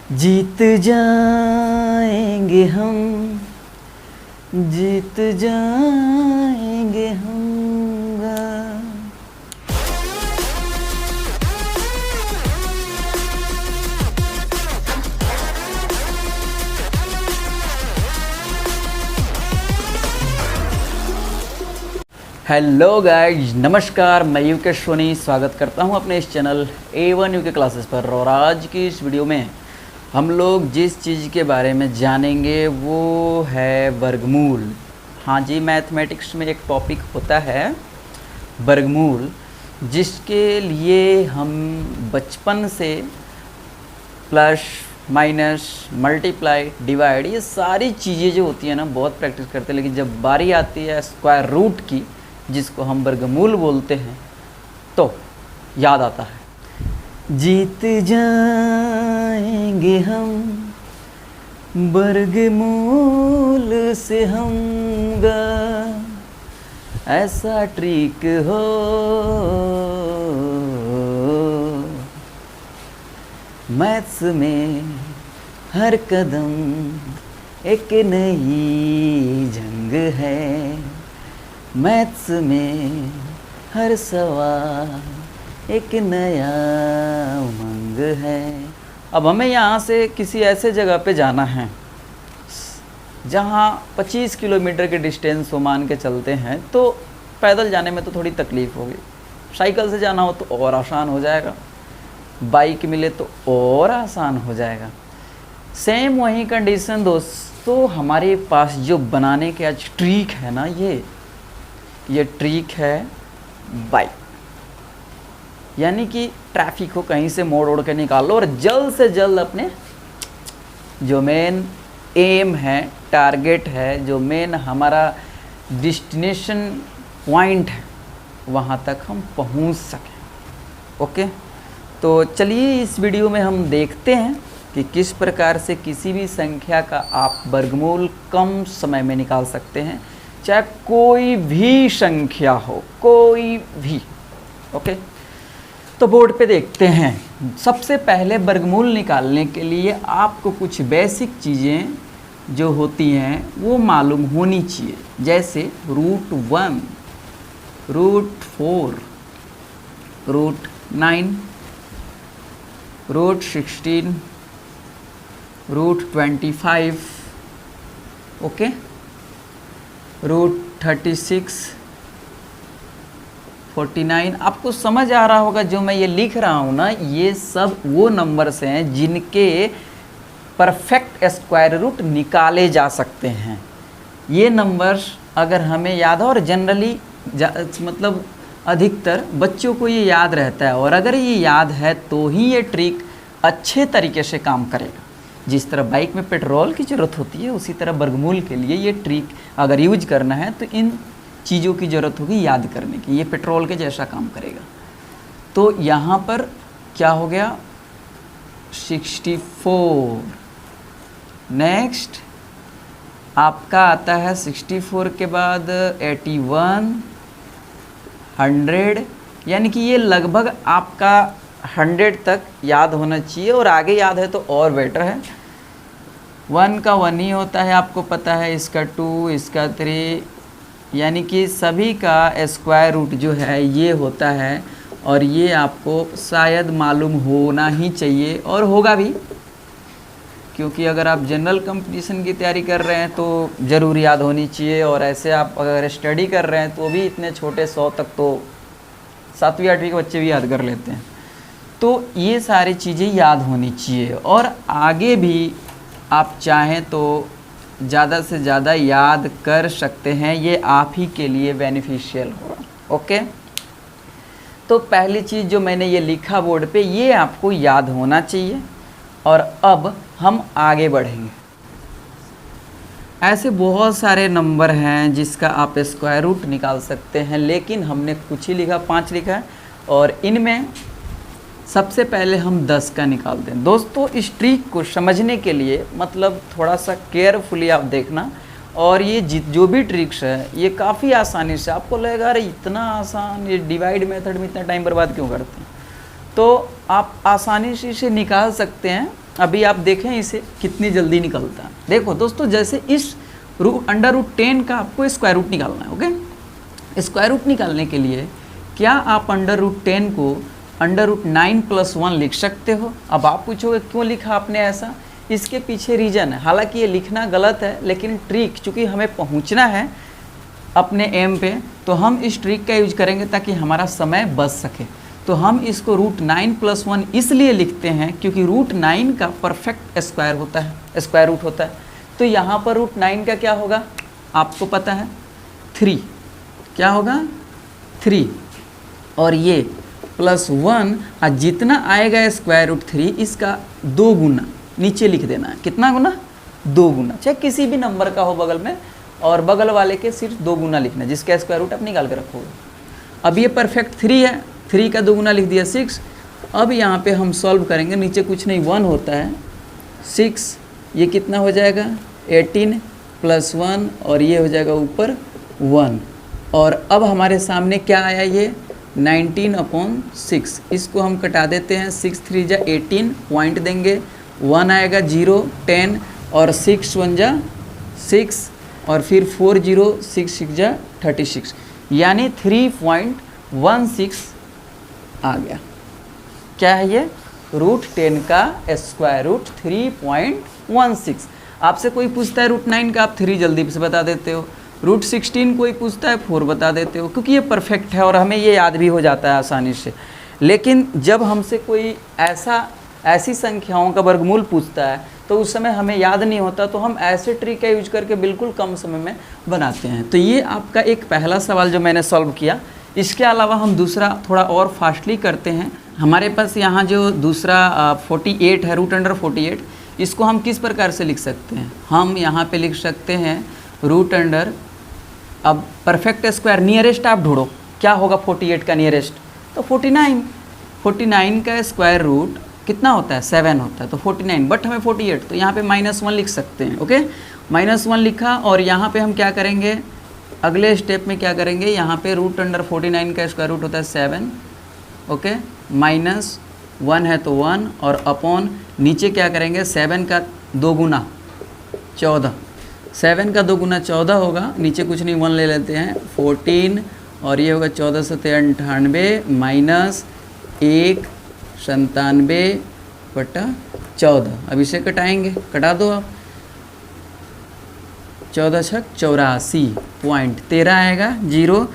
जीत जाएंगे हम, जीत जाएंगे हम। हेलो गाइज, नमस्कार। मैं यूकेश सोनी स्वागत करता हूं अपने इस चैनल A1 यूके क्लासेस पर। और आज की इस वीडियो में हम लोग जिस चीज़ के बारे में जानेंगे वो है वर्गमूल। हाँ जी, मैथमेटिक्स में एक टॉपिक होता है वर्गमूल, जिसके लिए हम बचपन से प्लस माइनस मल्टीप्लाई डिवाइड ये सारी चीज़ें जो होती हैं ना बहुत प्रैक्टिस करते हैं। लेकिन जब बारी आती है स्क्वायर रूट की, जिसको हम वर्गमूल बोलते हैं, तो याद आता है जीत जाएंगे हम, वर्गमूल से हम गा, ऐसा ट्रिक हो मैथ्स में हर कदम एक नई जंग है, मैथ्स में हर सवाल एक नया उमंग है। अब हमें यहाँ से किसी ऐसे जगह पे जाना है जहाँ 25 किलोमीटर के डिस्टेंस हो मान के चलते हैं, तो पैदल जाने में तो थोड़ी तकलीफ़ होगी। साइकिल से जाना हो तो और आसान हो जाएगा, बाइक मिले तो और आसान हो जाएगा। सेम वही कंडीशन दोस्तों हमारे पास जो बनाने के आज ट्रिक है ना, ये ट्रिक है बाइक। यानी कि ट्रैफिक को कहीं से मोड़ ओड़ के निकाल लो और जल्द से जल्द अपने जो मेन एम है, टारगेट है, जो मेन हमारा डेस्टिनेशन पॉइंट है, वहाँ तक हम पहुँच सकें। ओके, तो चलिए इस वीडियो में हम देखते हैं कि किस प्रकार से किसी भी संख्या का आप वर्गमूल कम समय में निकाल सकते हैं, चाहे कोई भी संख्या हो, कोई भी। ओके, तो बोर्ड पे देखते हैं। सबसे पहले वर्गमूल निकालने के लिए आपको कुछ बेसिक चीज़ें जो होती हैं वो मालूम होनी चाहिए, जैसे √1, √4, √9, √16, √25, ओके, √36, 49। आपको समझ आ रहा होगा जो मैं ये लिख रहा हूँ ना, ये सब वो नंबर्स हैं जिनके परफेक्ट स्क्वायर रूट निकाले जा सकते हैं। ये नंबर्स अगर हमें याद हो, और जनरली मतलब अधिकतर बच्चों को ये याद रहता है, और अगर ये याद है तो ही ये ट्रिक अच्छे तरीके से काम करेगा। जिस तरह बाइक में पेट्रोल की ज़रूरत होती है, उसी तरह वर्गमूल के लिए ये ट्रिक अगर यूज करना है तो इन चीज़ों की ज़रूरत होगी याद करने की। ये पेट्रोल के जैसा काम करेगा। तो यहाँ पर क्या हो गया, 64। नेक्स्ट आपका आता है 64 के बाद 81, 100। यानी कि ये लगभग आपका 100 तक याद होना चाहिए, और आगे याद है तो और बेटर है। 1 का 1 ही होता है, आपको पता है, इसका 2, इसका 3, यानी कि सभी का स्क्वायर रूट जो है ये होता है। और ये आपको शायद मालूम होना ही चाहिए, और होगा भी, क्योंकि अगर आप जनरल कंपटीशन की तैयारी कर रहे हैं तो ज़रूर याद होनी चाहिए। और ऐसे आप अगर स्टडी कर रहे हैं तो भी इतने छोटे 100 तक तो 7वीं 8वीं के बच्चे भी याद कर लेते हैं। तो ये सारी चीज़ें याद होनी चाहिए, और आगे भी आप चाहें तो ज़्यादा से ज़्यादा याद कर सकते हैं, ये आप ही के लिए बेनिफिशियल होगा। ओके, तो पहली चीज़ जो मैंने ये लिखा बोर्ड पे, ये आपको याद होना चाहिए। और अब हम आगे बढ़ेंगे। ऐसे बहुत सारे नंबर हैं जिसका आप स्क्वायर रूट निकाल सकते हैं, लेकिन हमने कुछ ही लिखा, 5 लिखा है। और इनमें सबसे पहले हम 10 का निकालते हैं। दोस्तों इस ट्रिक को समझने के लिए मतलब थोड़ा सा केयरफुली आप देखना, और ये जो भी ट्रिक्स है ये काफ़ी आसानी से, आपको लगेगा अरे इतना आसान, ये डिवाइड मेथड में इतना टाइम बर्बाद क्यों करते हैं, तो आप आसानी से इसे निकाल सकते हैं अभी आप देखें इसे कितनी जल्दी निकलता है। देखो दोस्तों, जैसे इस अंडर रूट 10 का आपको स्क्वायर रूट निकालना है। ओके, स्क्वायर रूट निकालने के लिए क्या आप अंडर रूट 10 को अंडर रूट 9+1 लिख सकते हो? अब आप पूछोगे क्यों लिखा आपने ऐसा, इसके पीछे रीज़न है। हालांकि ये लिखना गलत है, लेकिन ट्रिक, चूँकि हमें पहुँचना है अपने एम पे, तो हम इस ट्रिक का यूज करेंगे ताकि हमारा समय बच सके। तो हम इसको रूट 9+1 इसलिए लिखते हैं क्योंकि रूट 9 का परफेक्ट स्क्वायर होता है, स्क्वायर रूट होता है। तो यहाँ पर रूट 9 का क्या होगा आपको पता है, 3। क्या होगा? 3। और ये +1 और जितना आएगा स्क्वायर रूट 3 इसका 2 गुना नीचे लिख देना है। कितना गुना? 2 गुना, चाहे किसी भी नंबर का हो बगल में, और बगल वाले के सिर्फ 2 गुना लिखना है, जिसका स्क्वायर रूट आप निकाल के रखोगे। अब ये परफेक्ट 3 है, 3 का 2 गुना लिख दिया 6। अब यहाँ पे हम सॉल्व करेंगे, नीचे कुछ नहीं 1 होता है, 6, ये कितना हो जाएगा 18 + 1 और ये हो जाएगा ऊपर 1। और अब हमारे सामने क्या आया, ये 19/6। इसको हम कटा देते हैं, 6 3 जा 18, पॉइंट देंगे, 1 आएगा 0 10 और 6 1 जा 6 और फिर 4 0 6 6 जा 36, यानी 3.16 आ गया। क्या है ये? रूट 10 का स्क्वायर रूट 3.16। आपसे कोई पूछता है रूट 9 का, आप 3 जल्दी से बता देते हो। रूट 16 कोई पूछता है 4 बता देते हो, क्योंकि ये परफेक्ट है और हमें ये याद भी हो जाता है आसानी से। लेकिन जब हमसे कोई ऐसी संख्याओं का वर्गमूल पूछता है तो उस समय हमें याद नहीं होता, तो हम ऐसे ट्रिक का यूज करके बिल्कुल कम समय में बनाते हैं। तो ये आपका एक पहला सवाल जो मैंने सॉल्व किया। इसके अलावा हम दूसरा थोड़ा और फास्टली करते हैं। हमारे पास यहाँ जो दूसरा 48 है, रूट अंडर 48, इसको हम किस प्रकार से लिख सकते हैं? हम यहाँ पे लिख सकते हैं रूट अंडर, अब परफेक्ट स्क्वायर नियरेस्ट आप ढूंढो, क्या होगा 48 का नियरेस्ट? तो 49 का स्क्वायर रूट कितना होता है? 7 होता है, तो 49, बट हमें 48, तो यहाँ पे -1 लिख सकते हैं। ओके, -1 लिखा, और यहाँ पे हम क्या करेंगे, अगले स्टेप में क्या करेंगे, यहाँ पे रूट अंडर 49 का स्क्वायर रूट होता है 7। ओके, -1 है तो 1, और अपॉन नीचे क्या करेंगे, 7 का 2 गुना 14, 7 का 2 गुना 14 होगा, नीचे कुछ नहीं 1 ले लेते हैं, 14, और ये होगा 14 से 98 माइनस 1 97/14। अब इसे कटाएंगे, कटा दो आप, 14 छक 84.13 आएगा, 0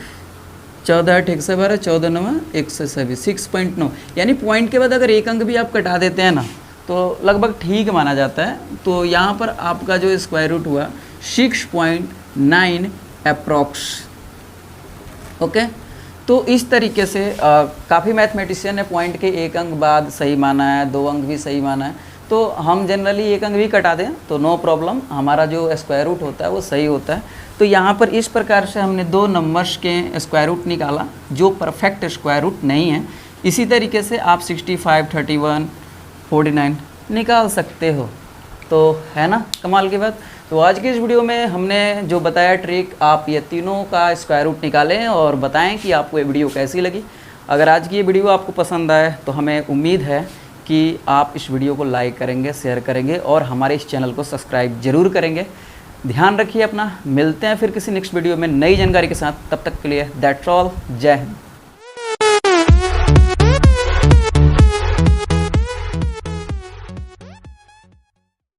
14 8 112 14 9 126 6.9, यानी पॉइंट के बाद अगर एक अंक भी आप कटा देते हैं ना तो लगभग ठीक माना जाता है। तो यहाँ पर आपका जो स्क्वायर रूट हुआ 6.9 अप्रॉक्स। ओके, तो इस तरीके से काफ़ी मैथमेटिशियन ने पॉइंट के एक अंक बाद सही माना है, 2 अंक भी सही माना है। तो हम जनरली एक अंक भी कटा दें तो नो प्रॉब्लम, हमारा जो स्क्वायर रूट होता है वो सही होता है। तो यहाँ पर इस प्रकार से हमने 2 नंबर्स के स्क्वायर रूट निकाला जो परफेक्ट स्क्वायर रूट नहीं है। इसी तरीके से आप 65, 31, 49 निकाल सकते हो। तो है ना कमाल की बात। तो आज की इस वीडियो में हमने जो बताया ट्रिक, आप ये तीनों का स्क्वायर रूट निकालें और बताएं कि आपको ये वीडियो कैसी लगी। अगर आज की ये वीडियो आपको पसंद आए तो हमें उम्मीद है कि आप इस वीडियो को लाइक करेंगे, शेयर करेंगे और हमारे इस चैनल को सब्सक्राइब जरूर करेंगे। ध्यान रखिए अपना, मिलते हैं फिर किसी नेक्स्ट वीडियो में नई जानकारी के साथ। तब तक के लिए दैट्स ऑल, जय हिंद।